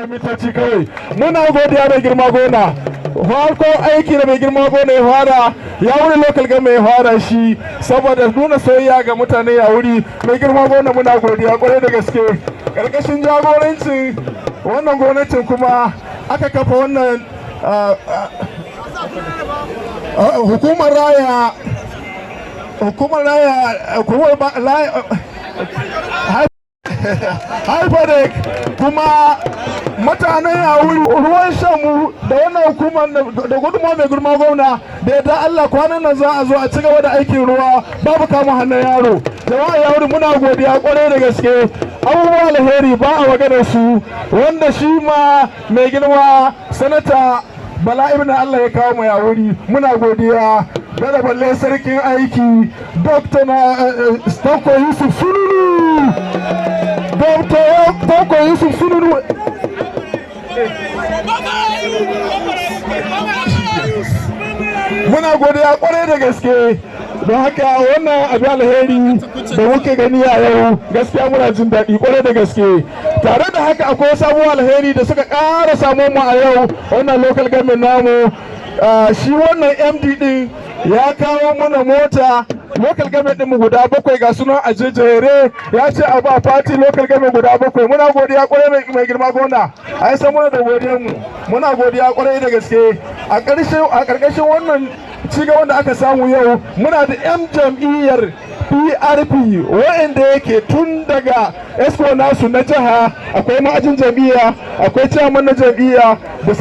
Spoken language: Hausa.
mitoci kawai muna godiya mai girma gona farko aiki da mai girma gona ya fara ya wuri local government ya fara shi saboda nuna soyayya ga mutane ya wuri mai girma gona muna godiya kwarai da gaske karkashin jagorancin wannan gwamnatin kuma aka kafa wannan hukumar raya haifadek kuma mutanen ya wuri ruwan shanmu da wannan hukumar da gudunmawa mai girma gwamna da yadda Allah kwanan nan za a zo a ci gaba da aikin ruwa babu kama hannun yaro jama'a ya wuri muna godiya kwarai da gaske abubuwa alheri ba a maganar su wanda shi ma mai girma sanata Bala ibn Allah ya kawo mai wuri muna godiya da balle sarkin aiki Dr. Stanko Yusuf Sununu Stanko Yusuf Sununu muna godiya kwarai da gaske don haka wannan abu alheri da muke gani a yau gaskiya muna jin daɗi kwarai da gaske tare da haka akwai sabuwar alheri da suka ƙara samun mu a yau wannan local government namu shi wannan MD din ya kawo mana mota local government din mu guda 7 ga sunan a jejjere ya ce a ba party local government guda 7 muna godiya kwarai mai girma gona ai san muna da godiyar mu muna godiya kwarai da gaske a ƙarshen wannan cigaban da aka samu yau muna da 'yan jam'iyyar PRP wa'anda yake tun daga esco nasu na jiha akwai ma'ajin jam'iyya akwai chairman na jam'iyya da